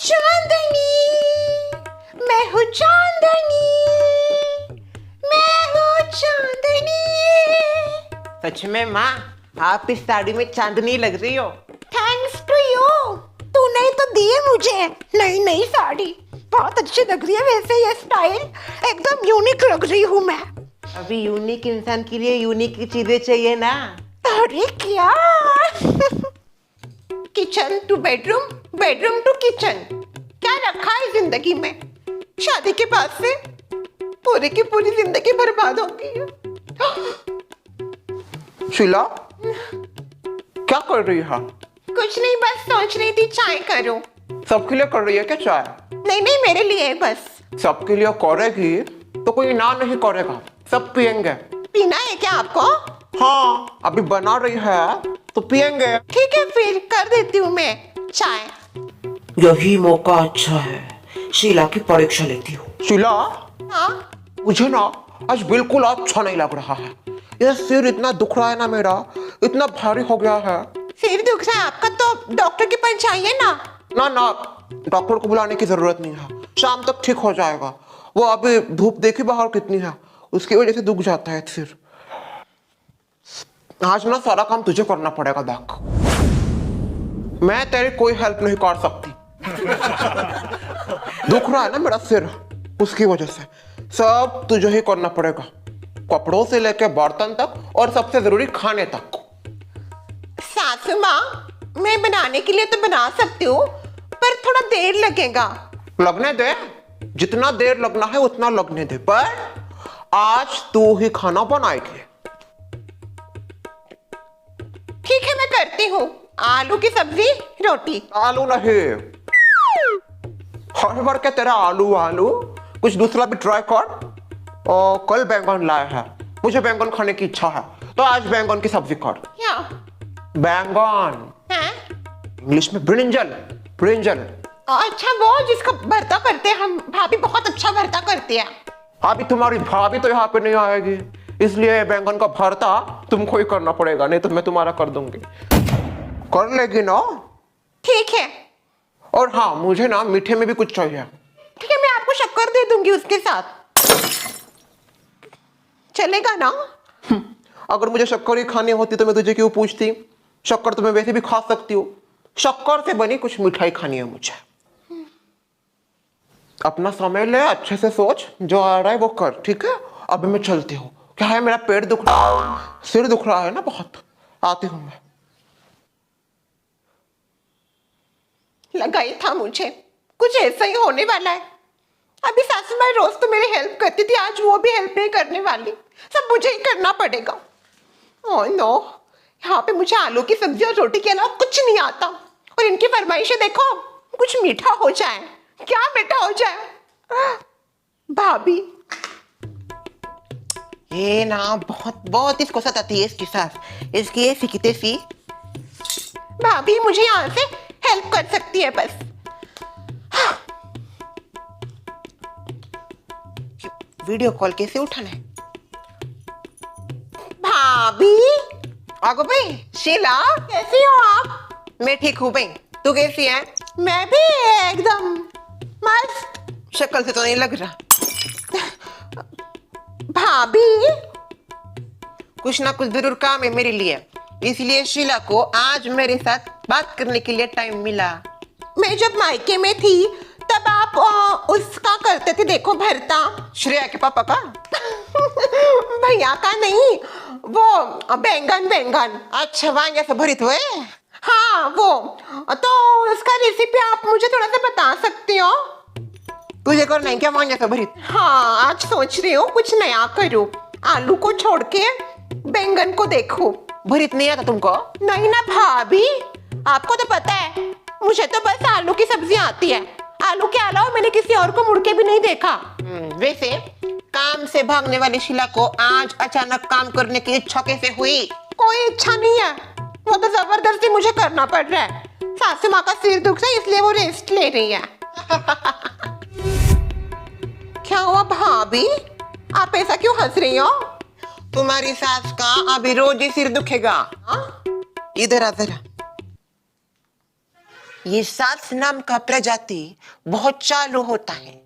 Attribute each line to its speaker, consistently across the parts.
Speaker 1: चांदनी, मैं हूँ चांदनी, मैं हूँ चांदनी।
Speaker 2: सच में माँ, आप इस साड़ी में चांदनी लग रही हो।
Speaker 1: Thanks to you. तूने ही तो दी है मुझे नई नई साड़ी, बहुत अच्छी लग रही है। वैसे ये स्टाइल एकदम यूनिक लग रही हूँ मैं।
Speaker 2: अभी यूनिक इंसान के लिए यूनिक चीजें चाहिए ना।
Speaker 1: अरे क्या kitchen to bedroom, bedroom to kitchen, क्या रखा है जिंदगी में। शादी के बाद से पूरी की पूरी जिंदगी बर्बाद हो गई है।
Speaker 2: शीला, क्या कर रही है?
Speaker 1: कुछ नहीं, बस सोच रही थी चाय करूं।
Speaker 2: सबके लिए कर रही है क्या चाय?
Speaker 1: नहीं नहीं, मेरे लिए है बस।
Speaker 2: सबके लिए करेगी तो कोई ना नहीं करेगा, सब पियेंगे।
Speaker 1: पीना है क्या आपको?
Speaker 2: हाँ, अभी बना रही है तो पियेंगे।
Speaker 1: ठीक है, फिर कर देती हूँ मैं चाय।
Speaker 3: यही मौका अच्छा है, शीला की परीक्षा लेती हूँ।
Speaker 2: शीला,
Speaker 1: हाँ
Speaker 2: मुझे ना आज बिल्कुल अच्छा नहीं लग रहा है। यह सिर इतना दुख रहा है ना मेरा, इतना भारी हो गया है।
Speaker 1: सिर दुख रहा है आपका तो डॉक्टर के पास जाइए ना।
Speaker 2: ना ना, डॉक्टर को बुलाने की जरूरत नहीं है, शाम तक ठीक हो जाएगा। वो अभी धूप देखी बाहर कितनी है, उसकी वजह से दुख जाता है सिर। आज ना सारा काम तुझे करना पड़ेगा देख, मैं तेरी कोई हेल्प नहीं कर सकती। दुख रहा है ना मेरा सिर, उसकी वजह से सब तुझे ही करना पड़ेगा, कपड़ों से लेकर बर्तन तक और सबसे जरूरी खाने तक।
Speaker 1: सासू माँ, मैं बनाने के लिए तो बना सकती हूँ, पर थोड़ा देर लगेगा।
Speaker 2: लगने दे, जितना देर लगना है उतना लगने दे, पर आज तू ही खाना बनाएगी।
Speaker 1: ठीक है, मैं करती हूँ। आलू की सब्जी, रोटी।
Speaker 2: आलू नहीं, हर बार क्या तेरा आलू आलू, कुछ दूसरा भी ट्राई कर। और कल बैंगन लाया है, मुझे बैंगन खाने की इच्छा है, तो आज बैंगन की सब्जी कर।
Speaker 1: क्या
Speaker 2: बैंगन,
Speaker 1: है?
Speaker 2: इंग्लिश में ब्रिंजल, ब्रिंजल।
Speaker 1: अच्छा, वो जिसका भरता करते हैं हम, भाभी बहुत अच्छा भरता करती है।
Speaker 2: अभी तुम्हारी भाभी तो यहाँ पे नहीं आएगी, इसलिए बैंगन का भरता तुमको ही करना पड़ेगा, नहीं तो मैं तुम्हारा कर दूंगी। कर लेगी ना?
Speaker 1: ठीक है।
Speaker 2: और हाँ, मुझे ना मीठे में भी कुछ चाहिए।
Speaker 1: ठीक है, मैं आपको शक्कर दे दूंगी उसके साथ, चलेगा ना?
Speaker 2: अगर मुझे शक्कर ही खानी होती तो मैं तुझे क्यों पूछती? शक्कर तो मैं वैसे भी खा सकती हूँ, शक्कर से बनी कुछ मिठाई खानी है मुझे। अपना समय ले, अच्छे से सोच, जो आ रहा है वो कर, ठीक है? अभी मैं चलती हूँ। क्या है, मेरा पेट दुख रहा है, सिर दुख रहा है ना बहुत। आती हूँ मैं।
Speaker 1: लगा ही था मुझे कुछ ऐसा ही होने वाला है। अभी सासू माँ रोज तो मेरी हेल्प करती थी, आज वो भी हेल्प नहीं करने वाली, सब मुझे ही करना पड़ेगा। ओह नो, यहाँ पे मुझे आलू की सब्जी और रोटी के अलावा कुछ नहीं आता। और इनकी फरमाइशें देखो, कुछ मीठा हो जाए। क्या मीठा हो जाए? भाभी,
Speaker 2: ये ना बहुत बहुत इसको सताती है इसकी सास, इसकी ऐसी की तैसी।
Speaker 1: भाभी मुझे यहाँ से हेल्प कर सकती है बस।
Speaker 2: वीडियो कॉल कैसे उठाना है?
Speaker 1: भाभी,
Speaker 2: आगो भाई।
Speaker 1: शीला, कैसी हो आप?
Speaker 2: मैं ठीक हूँ भाई, तू कैसी है?
Speaker 1: मैं भी एकदम मस्त।
Speaker 2: शक्ल से तो नहीं लग रहा।
Speaker 1: भाभी,
Speaker 2: कुछ ना कुछ जरूर काम है मेरे लिए, इसलिए शीला को आज मेरे साथ बात करने के लिए टाइम मिला।
Speaker 1: मैं जब मायके में थी तब आप उसका करते थे, देखो भरता।
Speaker 2: श्रेया के पापा का?
Speaker 1: भैया का नहीं, वो बैंगन बैंगन।
Speaker 2: अच्छा, वांगे से भरित हुए?
Speaker 1: हाँ वो, तो उसका रेसिपी आप मुझे थोड़ा सा बता सकती हो?
Speaker 2: तुझे करना है क्या वांगे से भरित?
Speaker 1: हाँ, आज सोच रही हूँ कुछ नया करूँ, आलू को छोड़ के बैंगन को देखूं।
Speaker 2: भरित नहीं आता तुमको?
Speaker 1: नहीं ना भाभी, आपको तो पता है मुझे तो बस आलू की सब्जी आती है। आलू के अलावा मैंने किसी और को मुड़ के भी नहीं देखा।
Speaker 2: वैसे काम से भागने वाली शीला को आज अचानक काम करने की इच्छा कैसे हुई?
Speaker 1: कोई इच्छा नहीं है, वो तो जबरदस्ती मुझे करना पड़ रहा है। सासू माँ का सिर दुख रहा है, इसलिए वो रेस्ट ले रही है। क्या हुआ भाभी, आप ऐसा क्यों हंस रही हो?
Speaker 2: तुम्हारी सास का अभी रोज ही सिर दुखेगा। इधर आ जरा।
Speaker 1: ये सास नाम का प्रजाति बहुत चालू होता है।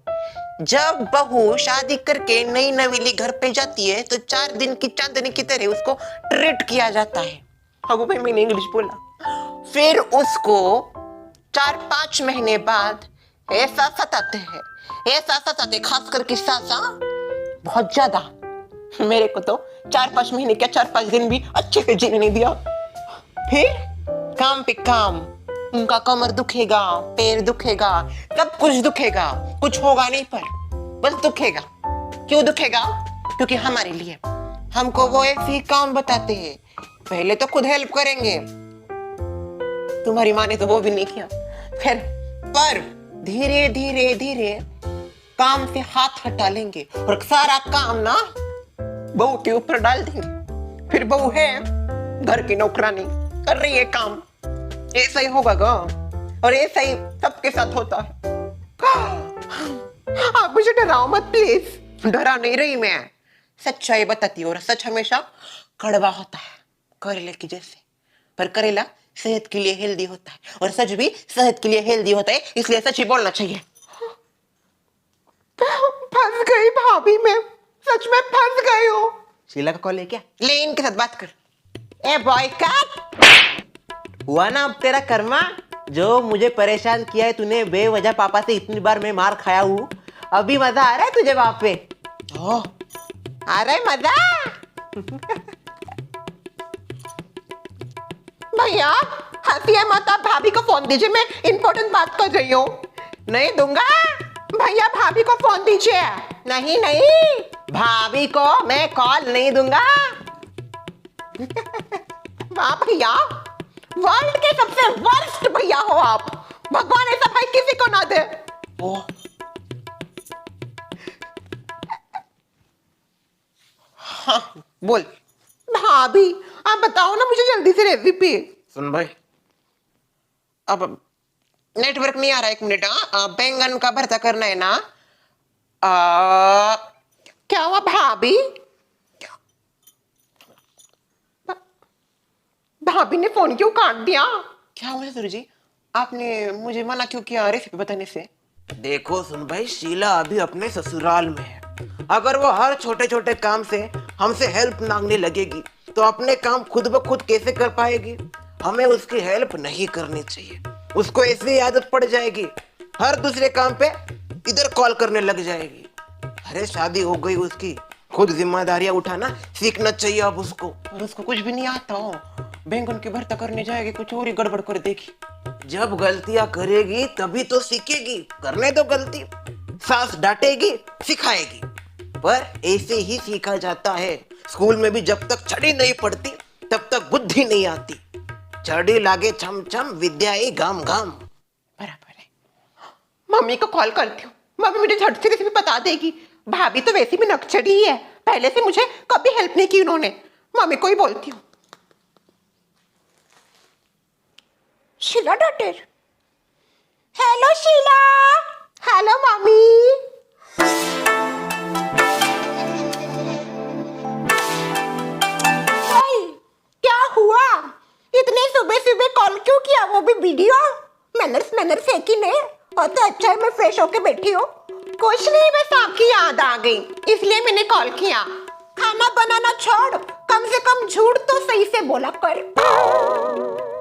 Speaker 1: जब बहू शादी करके नई नवेली घर पे जाती है तो 4 दिन की चांदनी की तरह उसको ट्रीट किया जाता है। अब भाई मैंने इंग्लिश बोला। फिर उसको 4-5 महीने बाद ऐसा सताते हैं, ऐसा सताते, खास करके सासा बहुत ज्यादा। मेरे को तो 4-5 महीने क्या 4-5 दिन भी अच्छे से जीने नहीं दिया। फिर काम पे काम, उनका कमर दुखेगा, पैर दुखेगा, सब कुछ दुखेगा, कुछ होगा नहीं पर बस दुखेगा। क्यों दुखेगा? क्योंकि हमारे लिए हमको वो ऐसे काम बताते हैं। पहले तो खुद हेल्प करेंगे, तुम्हारी माँ ने तो वो भी नहीं किया। फिर पर धीरे धीरे धीरे काम से हाथ हटा लेंगे और सारा काम ना बहू के ऊपर डाल देंगे। फिर बहू है घर की नौकरानी, कर रही है काम। ऐसा ही होगा गा, और ऐसा ही सबके साथ होता है। आप मुझे डराओ मत प्लीज। डरा नहीं रही मैं, सच्चाई बताती हूँ, और सच हमेशा कड़वा होता है, करेले की जैसे। पर करेला सेहत के लिए हेल्दी होता है, और सच भी सेहत के लिए हेल्दी होता है, इसलिए सच ही बोलना चाहिए। फंस गई भाभी मैं, सच में फंस गई हूँ। शीला का कॉल है क्या? ले इनके साथ बात कर। ए बॉय कट
Speaker 4: हुआ ना अब तेरा कर्मा, जो मुझे परेशान किया है तूने बेवजह। पापा से इतनी बार मैं मार खाया हूँ, अभी मजा आ रहा है तुझे वहां पे?
Speaker 1: ओ, आ रहा है मजा? भैया हंसिए मत, आप भाभी को फोन दीजिए, मैं इंपॉर्टेंट बात कर रही हूँ। नहीं दूंगा भैया, भाभी को फोन दीजिए। नहीं नहीं, भाभी को मैं कॉल नहीं दूंगा। वाह भैया, वर्ल्ड के सबसे वर्स्ट भैया हो आप। भगवान ऐसा भाई किसी को ना दे। ओ हाँ बोल। भाभी आप बताओ ना मुझे जल्दी से रेसिपी।
Speaker 2: सुन भाई,
Speaker 1: अब नेटवर्क नहीं आ रहा, 1 मिनट। बैंगन का भरता करना है ना? क्या हुआ भाभी? भाभी ने फोन क्यों काट दिया? क्या हुआ ससुर जी, आपने मुझे मना क्यों किया रेसिपी बताने से?
Speaker 4: देखो सुन भाई, शीला अभी अपने ससुराल में है। अगर वो हर छोटे छोटे काम से हमसे हेल्प मांगने लगेगी तो अपने काम खुद ब खुद कैसे कर पाएगी? हमें उसकी हेल्प नहीं करनी चाहिए। उसको ऐसी आदत पड़ जाएगी, हर दूसरे काम पे इधर कॉल करने लग जाएगी। अरे शादी हो गई उसकी, खुद जिम्मेदारियां उठाना सीखना चाहिए अब उसको।
Speaker 1: और उसको कुछ भी नहीं आता हो, बैंगन की भरता करने जाएगी, कुछ और ही गड़बड़ कर देगी।
Speaker 4: जब गलतियां करेगी तभी तो सीखेगी। करने दो गलती, सास डांटेगी सिखाएगी, पर ऐसे ही सीखा जाता है। स्कूल में भी जब तक छड़ी नहीं पड़ती तब तक बुद्धि नहीं आती। छड़ी लागे छम छम, विद्या ही गाम गाम।
Speaker 1: बराबर है। मम्मी को कॉल करती हूँ, मम्मी मुझे झट से रेसिपी बता देगी। भाभी तो वैसी भी नक्चड़ी ही है, पहले से मुझे कभी हेल्प नहीं की उन्होंने। मम्मी को ही बोलती हूँ। Sheela daughter. Hello Sheela. Hello mummy. क्या हुआ? इतने सुबह सुबह कॉल क्यों किया, वो भी वीडियो? मैनर्स है कि नहीं? और तो अच्छा है मैं फ्रेश होके बैठी हूँ। कुछ नहीं, बस आपकी याद आ गई इसलिए मैंने कॉल किया। खाना बनाना छोड़, कम से कम झूठ तो सही से बोला कर।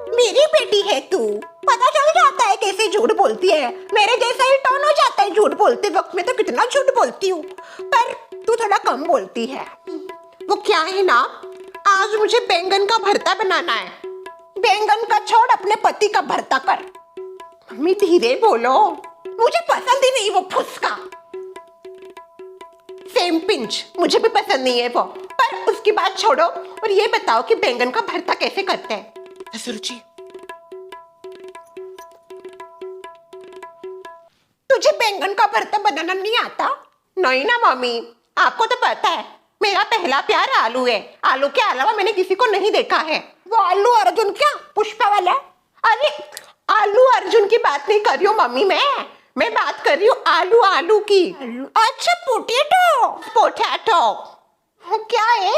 Speaker 1: मेरी बेटी है तू, पता चल जाता है कैसे झूठ बोलती है। मेरे जैसा ही टोन हो जाता है झूठ बोलते वक्त। मैं तो कितना झूठ बोलती हूँ, पर तू थोड़ा कम बोलती है। वो क्या है ना, आज मुझे बैंगन का भरता बनाना है। बैंगन का छोड़, अपने पति का भरता कर। मम्मी धीरे बोलो, मुझे पसंद ही नहीं वो फुसका। सेम पिंच, मुझे भी पसंद नहीं है वो। पर उसकी बात छोड़ो और ये बताओ कि बैंगन का भरता कैसे करते हैं? ससुर जी, तुझे बैंगन का भरता बनाना नहीं आता? नहीं ना मम्मी, आपको तो पता है मेरा पहला प्यार आलू है। आलू के अलावा मैंने किसी को नहीं देखा है। वो आलू अर्जुन क्या, पुष्पा वाला? अरे आलू अर्जुन की बात नहीं कर रही हूँ मम्मी, मैं बात कर रही हूँ आलू की। अच्छा पोटैटो। क्या है,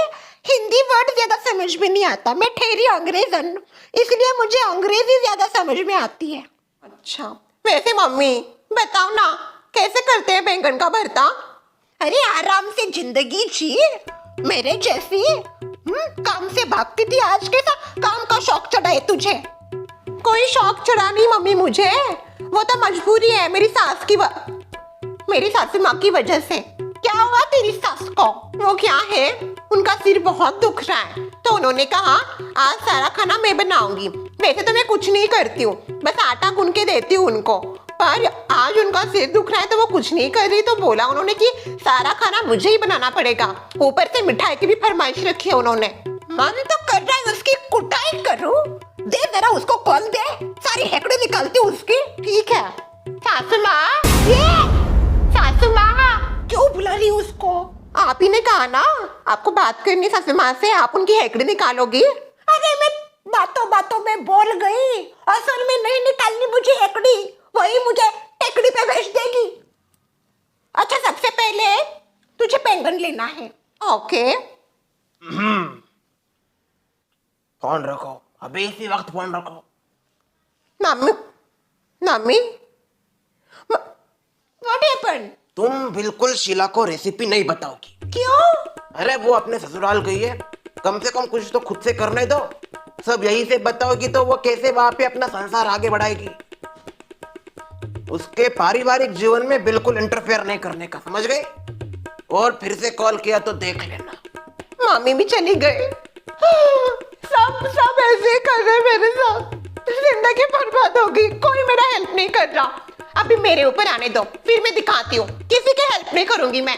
Speaker 1: हिंदी वर्ड ज्यादा समझ में नहीं आता। मैं ठहरी अंग्रेजन, इसलिए मुझे अंग्रेजी ज्यादा समझ में आती है। अच्छा, वैसे मम्मी बताओ ना, कैसे करते हैं बैंगन का भरता? अरे आराम से जिंदगी जी, मेरे जैसी। काम से भागती थी, आज कैसा काम का शौक चढ़ा है तुझे? कोई शौक चढ़ा नहीं मम्मी मुझे, वो तो मजबूरी है मेरी मेरी सासू माँ की वजह से। क्या हुआ तेरी सास को? वो क्या है, उनका सिर बहुत दुख रहा है, तो उन्होंने कहा आज सारा खाना मैं बनाऊंगी। वैसे तो मैं कुछ नहीं करती हूँ, बस आटा गूंद के देती हूँ उनको, पर आज उनका सिर दुख रहा है तो वो कुछ नहीं कर रही, तो बोला उन्होंने कि सारा खाना मुझे ही बनाना पड़ेगा। ऊपर से मिठाई की भी फरमाइश रखी है उन्होंने। मन तो कर रहा है उसकी कुटाई करूं, दे जरा उसको कॉल दे, सारी हेकड़े निकालती हूँ उसकी। ठीक है सासू माँ, सासू माँ क्यों बुला रही उसको? आप ही ने कहा ना आपको बात करनी सासू माँ से, आप उनकी हेकड़ी निकालोगी। अरे मैं बातों बातों में बोल गई, असल में नहीं निकालनी मुझे हेकड़ी, वही मुझे टेकड़ी पे भेज देगी। अच्छा सबसे पहले तुझे बैंगन लेना है। ओके।
Speaker 4: फोन रखो, अभी इसी वक्त फोन रखो।
Speaker 1: Mummy mummy what happened?
Speaker 4: तुम बिल्कुल शीला को रेसिपी नहीं बताओगी।
Speaker 1: क्यों?
Speaker 4: अरे वो अपने ससुराल गई है, कम से कम कुछ तो खुद से करने दो। सब यही से बताओगी तो वो कैसे वहां पे अपना संसार आगे बढ़ाएगी? उसके पारिवारिक जीवन में बिल्कुल इंटरफेयर नहीं करने का, समझ गए? और फिर से कॉल किया तो देख लेना।
Speaker 1: मम्मी भी चली गई, सब ऐसे ही कर रहे मेरे साथ, जिंदगी बर्बाद हो गई, कोई मेरा हेल्प नहीं कर रहा। अभी मेरे ऊपर आने दो, फिर मैं दिखाती हूँ, किसी की हेल्प नहीं करूंगी मैं।